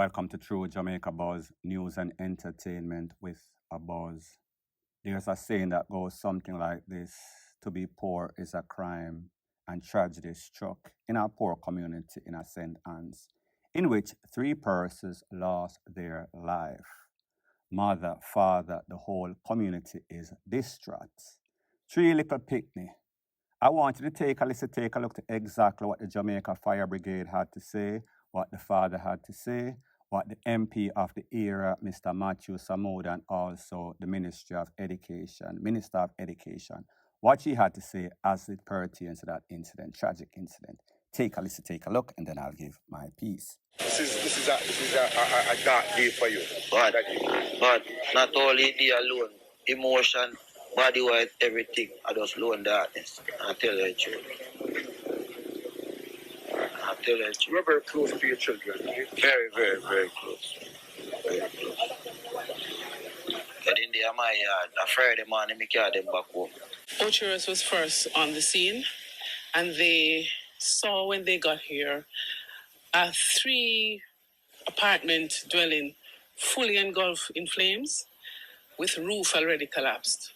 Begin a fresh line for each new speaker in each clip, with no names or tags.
Welcome to True Jamaica Buzz, news and entertainment with a buzz. There's a saying that goes something like this: to be poor is a crime, and tragedy struck in a poor community in a St. Anne's, in which three persons lost their life. Mother, father, the whole community is distraught. Three little picnic. I want you to take a look to exactly what the Jamaica Fire Brigade had to say, what the father had to say, what the MP of the era, Mr. Matthew Samud, and also the Minister of Education, what she had to say as it pertains to that incident, tragic incident. Take a look, and then I'll give my piece.
This is a dark day for you.
But not only the alone, emotion, body wise, everything. I just loan darkness. I tell you the truth.
You're very close to your children, right?
Very, very, very close. Very close. But in there, my yard, a Friday morning, I carry them back home.
Butchers was first on the scene, and they saw when they got here a 3-apartment dwelling fully engulfed in flames with roof already collapsed.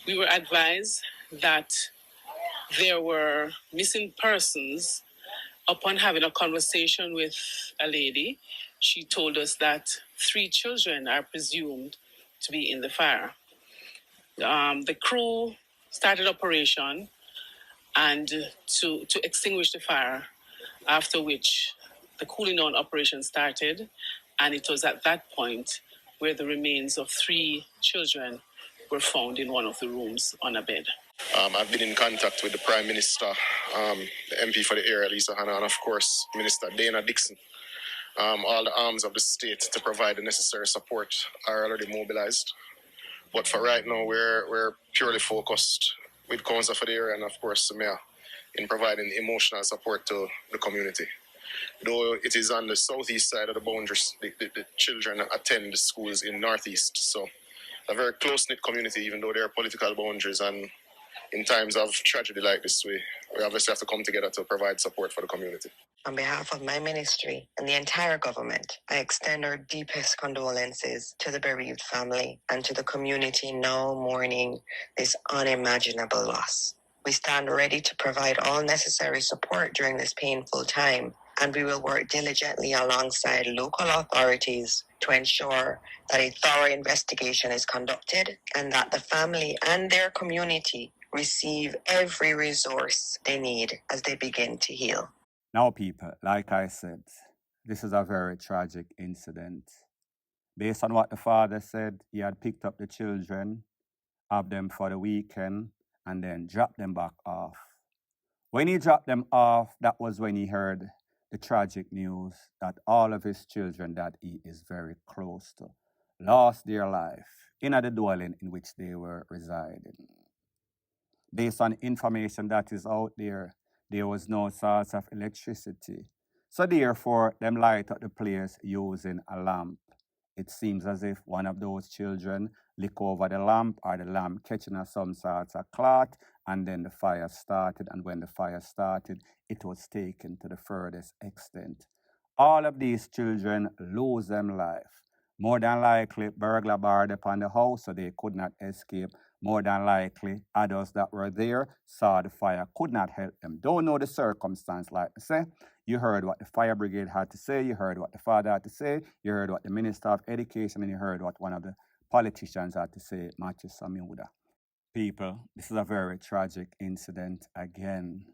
We were advised that there were missing persons. Upon having a conversation with a lady, she told us that 3 children are presumed to be in the fire. The crew started operation and to extinguish the fire, after which the cooling down operation started, and it was at that point where the remains of 3 children were found in one of the rooms on a bed.
I've been in contact with the Prime Minister, the MP for the area, Lisa Hanna, and of course, Minister Dana Dixon. All the arms of the state to provide the necessary support are already mobilized. But for right now, we're purely focused with Council for the area and of course the Mayor in providing emotional support to the community. Though it is on the southeast side of the boundaries, the children attend the schools in northeast. So a very close-knit community, even though there are political boundaries, and in times of tragedy like this, we obviously have to come together to provide support for the community.
On behalf of my ministry and the entire government, I extend our deepest condolences to the bereaved family and to the community now mourning this unimaginable loss. We stand ready to provide all necessary support during this painful time, and we will work diligently alongside local authorities to ensure that a thorough investigation is conducted and that the family and their community receive every resource they need as they begin to heal.
Now, people, like I said, this is a very tragic incident. Based on what the father said, he had picked up the children, have them for the weekend, and then dropped them back off. When he dropped them off, that was when he heard the tragic news that all of his children that he is very close to lost their life in the dwelling in which they were residing. Based on information that is out there was no source of electricity. So therefore, them light up the place using a lamp. It seems as if one of those children lick over the lamp, or the lamp catching on some sort of clot, and then the fire started. And when the fire started, it was taken to the furthest extent. All of these children lose them life. More than likely, burglar barred upon the house, so they could not escape. More than likely, adults that were there saw the fire, could not help them. Don't know the circumstance, like I say. You heard what the fire brigade had to say, you heard what the father had to say, you heard what the Minister of Education, and you heard what one of the politicians had to say, Matthew Samuda. People, this is a very tragic incident again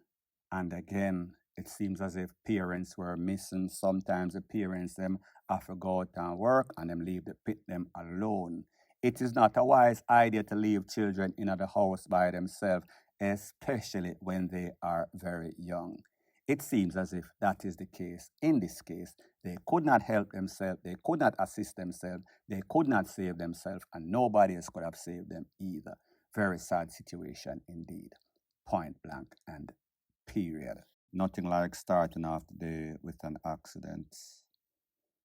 and again. It seems as if parents were missing. Sometimes the parents them have to go out and work and them leave the pit them alone. It is not a wise idea to leave children in the house by themselves, especially when they are very young. It seems as if that is the case. In this case, they could not help themselves, they could not assist themselves, they could not save themselves, and nobody else could have saved them either. Very sad situation indeed. Point blank and period. Nothing like starting off the day with an accident.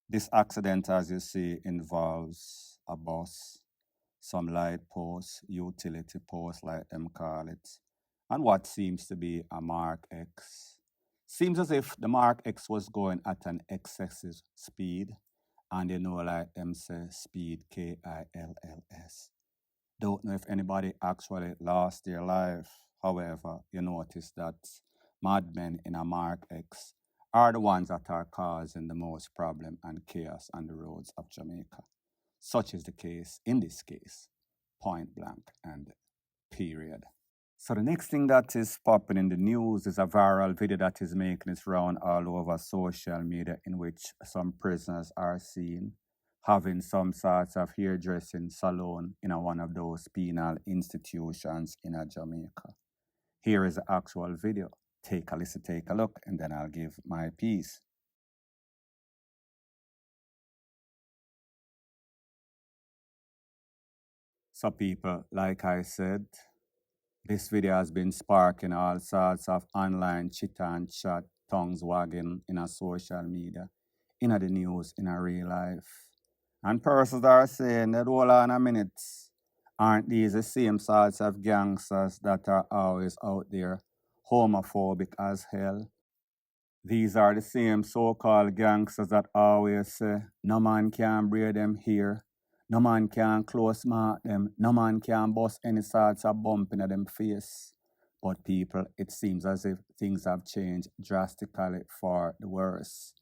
This accident, as you see, involves a bus, some light posts, utility posts like them call it, and what seems to be a Mark X. Seems as if the Mark X was going at an excessive speed, and you know, like them say, speed KILLS. Don't know if anybody actually lost their life. However, you notice that madmen in a Mark X are the ones that are causing the most problem and chaos on the roads of Jamaica. Such is the case in this case, point blank and period. So the next thing that is popping in the news is a viral video that is making its round all over social media, in which some prisoners are seen having some sorts of hairdressing salon in one of those penal institutions in Jamaica. Here is the actual video. Take a listen, take a look, and then I'll give my piece. So people, like I said, this video has been sparking all sorts of online chit and chat, tongues wagging in a social media, in the news, in a real life. And persons are saying that, hold on a minute, aren't these the same sorts of gangsters that are always out there, homophobic as hell? These are the same so-called gangsters that always say, no man can braid them here, no man can close mark them, no man can bust any sorts of bump in them face. But people, it seems as if things have changed drastically for the worse.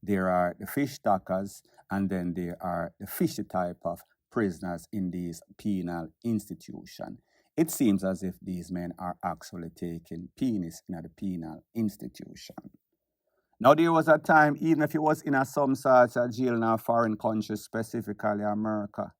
There are the fish stackers, and then there are the fishy type of prisoners in these penal institutions. It seems as if these men are actually taking penis in the penal institution. Now, there was a time, even if you was in some sort of jail in a foreign country, specifically America,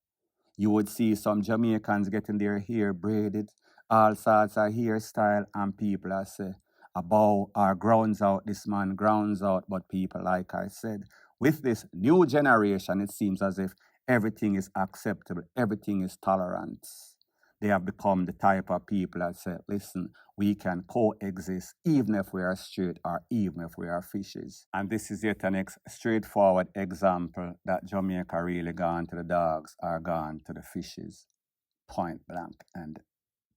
you would see some Jamaicans getting their hair braided, all sorts of hairstyle, and people are say, about our grounds out, this man grounds out. But people, like I said, with this new generation, it seems as if everything is acceptable, everything is tolerant. They have become the type of people that say, listen, we can coexist even if we are straight or even if we are fishes. And this is yet an straightforward example that Jamaica really gone to the dogs or gone to the fishes. Point blank and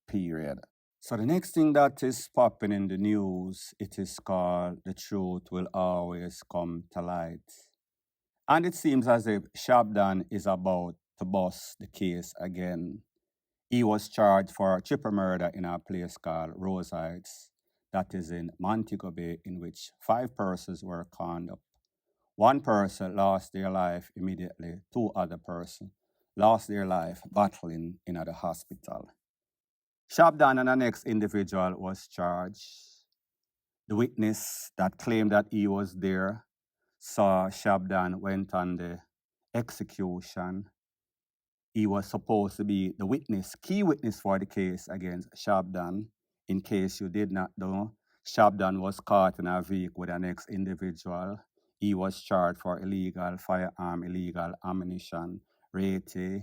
period. So the next thing that is popping in the news, it is called The Truth Will Always Come to Light. And it seems as if Shabdon is about to bust the case again. He was charged for triple murder in a place called Rose Heights, that is in Montego Bay, in which 5 persons were conned up. 1 person lost their life immediately. 2 other persons lost their life battling in the hospital. Shabdon and the next individual was charged. The witness that claimed that he was there saw Shabdon went on the execution. He was supposed to be the witness, key witness for the case against Shabdon. In case you did not know, Shabdon was caught in a vehicle with an ex-individual. He was charged for illegal firearm, illegal ammunition, rape.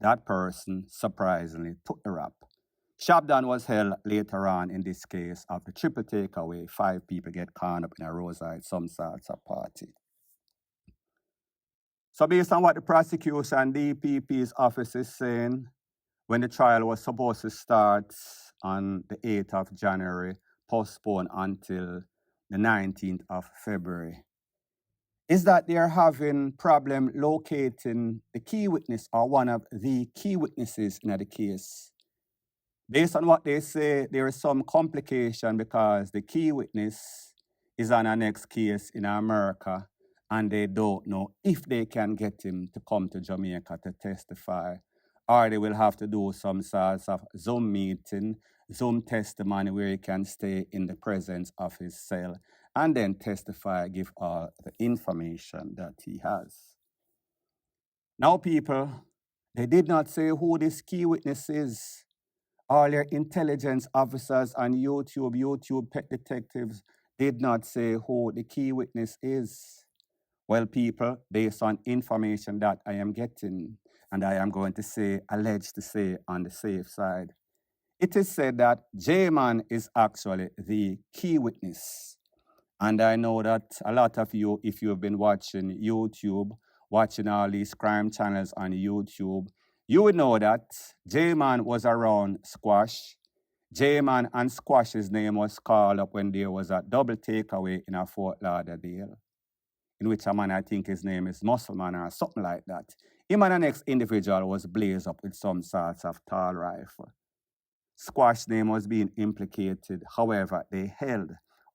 That person, surprisingly, took the rap. Shabdon was held later on in this case of the triple takeaway. 5 people get caught up in a roadside, some sorts of party. So based on what the prosecution, DPP's office is saying, when the trial was supposed to start on the 8th of January, postponed until the 19th of February, is that they're having problem locating the key witness or one of the key witnesses in the case. Based on what they say, there is some complication because the key witness is on a next case in America, and they don't know if they can get him to come to Jamaica to testify, or they will have to do some sorts of Zoom meeting, Zoom testimony where he can stay in the presence of his cell and then testify, give all the information that he has. Now, people, they did not say who this key witness is. All their intelligence officers on YouTube pet detectives did not say who the key witness is. Well, people, based on information that I am getting, and I am going to say, alleged to say on the safe side, it is said that J-Man is actually the key witness. And I know that a lot of you, if you've been watching YouTube, watching all these crime channels on YouTube, you would know that J-Man was around Squash. J-Man and Squash's name was called up when there was a double takeaway in a Fort Lauderdale, in which a man, I think his name is Muscleman or something like that. Him and the next individual was blazed up with some sorts of tall rifle. Squash's name was being implicated. However, they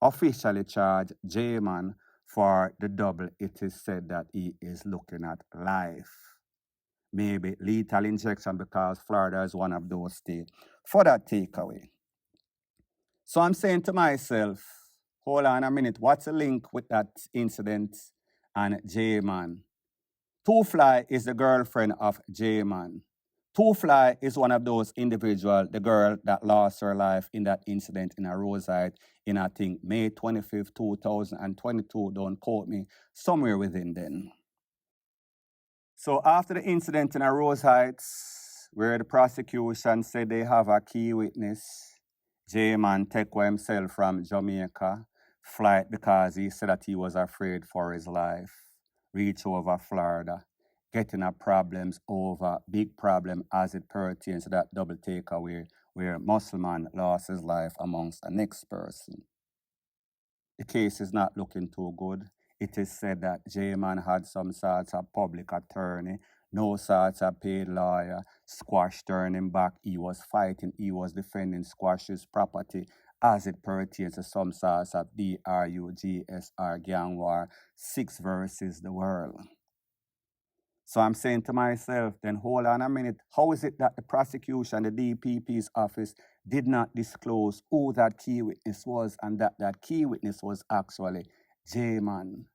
officially charged J-Man for the double. It is said that he is looking at life. Maybe lethal injection, because Florida is one of those states for that takeaway. So I'm saying to myself, hold on a minute, what's the link with that incident and J-Man? Two Fly is the girlfriend of J-Man. Two Fly is one of those individuals, the girl that lost her life in that incident in a Rosite in, I think, May 25th, 2022, don't quote me, somewhere within then. So after the incident in a Rose Heights, where the prosecution said they have a key witness, J-Man take himself from Jamaica flight because he said that he was afraid for his life, reach over Florida, getting a problems over, big problem as it pertains to that double takeaway where Muscleman lost his life amongst the next person. The case is not looking too good. It is said that J-Man had some sorts of public attorney, no sorts of paid lawyer. Squash turned him back. He was fighting. He was defending Squash's property as it pertains to some sorts of DRUGSR gang war, 6 versus the world. So I'm saying to myself, then hold on a minute. How is it that the prosecution, the DPP's office, did not disclose who that key witness was and that key witness was actually J-Man?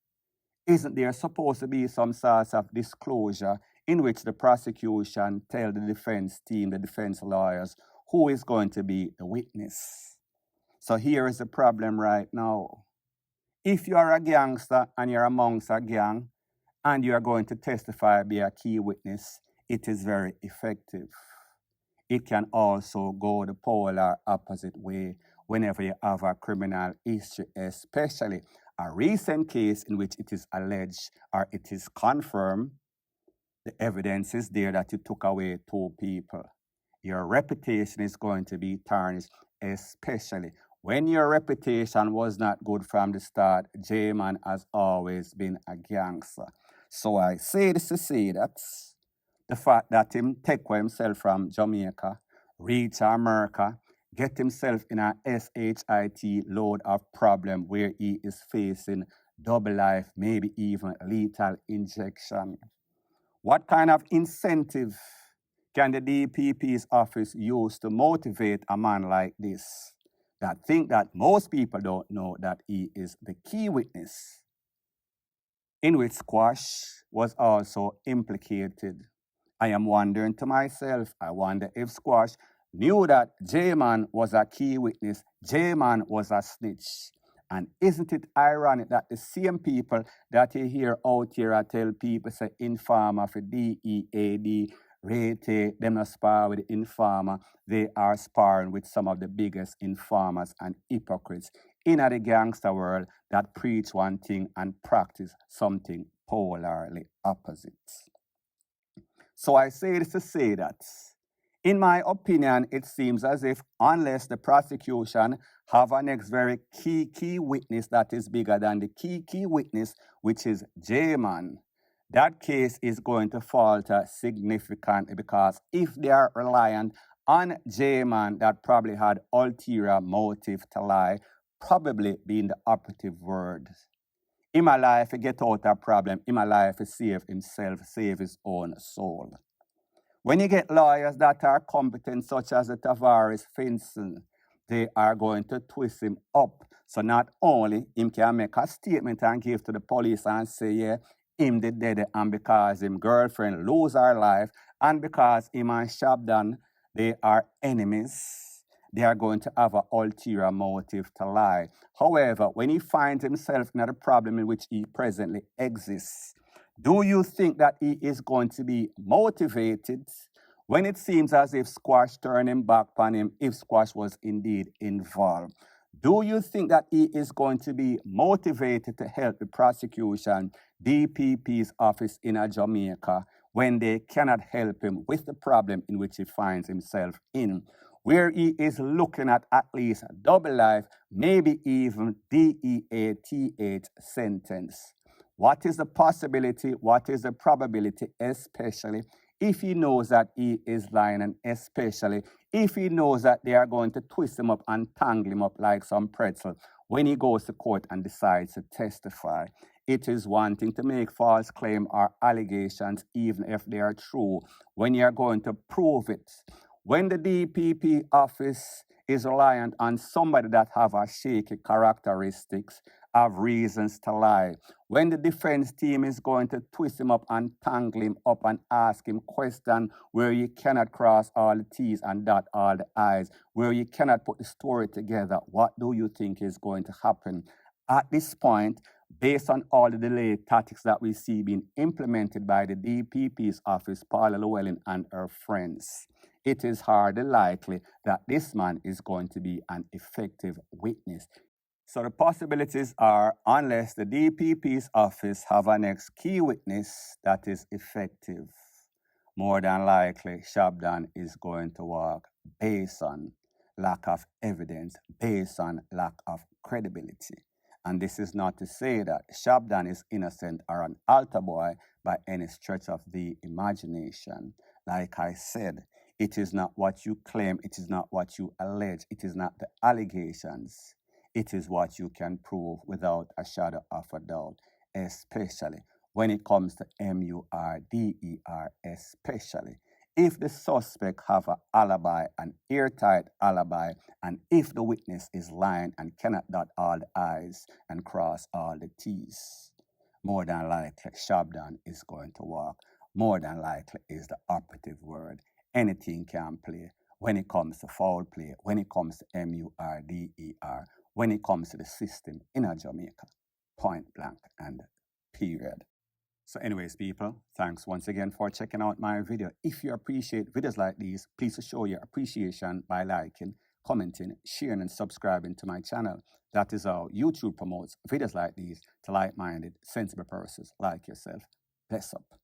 Isn't there supposed to be some sort of disclosure in which the prosecution tell the defense team, the defense lawyers, who is going to be the witness? So here is the problem right now. If you are a gangster and you're amongst a gang and you are going to testify, be a key witness, it is very effective. It can also go the polar opposite way whenever you have a criminal history, especially a recent case in which it is alleged or it is confirmed, the evidence is there that you took away 2 people. Your reputation is going to be tarnished, especially when your reputation was not good from the start. J-Man has always been a gangster. So I say this to say that the fact that him take himself from Jamaica, reach America, get himself in a SHIT load of problem where he is facing double life, maybe even lethal injection. What kind of incentive can the DPP's office use to motivate a man like this that think that most people don't know that he is the key witness, in which Squash was also implicated? I am wondering to myself, I wonder if Squash knew that J-Man was a key witness, J-Man was a snitch. And isn't it ironic that the same people that you hear out here tell people, say, informer for DEAD, rate, them not spar with the informer, they are sparring with some of the biggest informers and hypocrites in the gangster world that preach one thing and practice something polarly opposite. So I say this to say that, in my opinion, it seems as if unless the prosecution have a next very key witness that is bigger than the key witness, which is J-Man, that case is going to falter significantly, because if they are reliant on J-Man that probably had ulterior motive to lie, probably being the operative word. In my life, he get out a problem. In my life, he save himself, save his own soul. When you get lawyers that are competent, such as the Tavares Finson, they are going to twist him up. So not only him can make a statement and give to the police and say, yeah, him the dead, and because him girlfriend lose her life, and because him and Shabdon, they are enemies, they are going to have an ulterior motive to lie. However, when he finds himself in a problem in which he presently exists, do you think that he is going to be motivated when it seems as if Squash turned him back on him, if Squash was indeed involved? Do you think that he is going to be motivated to help the prosecution, DPP's office in Jamaica, when they cannot help him with the problem in which he finds himself in? where he is looking at least a double life, maybe even DEATH sentence. What is the possibility? What is the probability, especially if he knows that he is lying, and especially if he knows that they are going to twist him up and tangle him up like some pretzel when he goes to court and decides to testify? It is one thing to make false claim or allegations, even if they are true, when you are going to prove it. When the DPP office is reliant on somebody that have a shaky characteristics, have reasons to lie. When the defense team is going to twist him up and tangle him up and ask him questions where you cannot cross all the T's and dot all the I's, where you cannot put the story together, what do you think is going to happen? At this point, based on all the delayed tactics that we see being implemented by the DPP's office, Paula Llewellyn and her friends, it is hardly likely that this man is going to be an effective witness. So the possibilities are, unless the DPP's office have a next key witness that is effective, more than likely Shabdon is going to walk based on lack of evidence, based on lack of credibility. And this is not to say that Shabdon is innocent or an altar boy by any stretch of the imagination. Like I said, it is not what you claim, it is not what you allege, it is not the allegations. It is what you can prove without a shadow of a doubt, especially when it comes to MURDER, especially if the suspect have an alibi, an airtight alibi, and if the witness is lying and cannot dot all the I's and cross all the T's. More than likely, Shabdon is going to walk. More than likely is the operative word. Anything can play when it comes to foul play, when it comes to MURDER, when it comes to the system in Jamaica, point blank and period. So anyways, people, thanks once again for checking out my video. If you appreciate videos like these, please show your appreciation by liking, commenting, sharing, and subscribing to my channel. That is how YouTube promotes videos like these to like-minded, sensible persons like yourself. Bless up.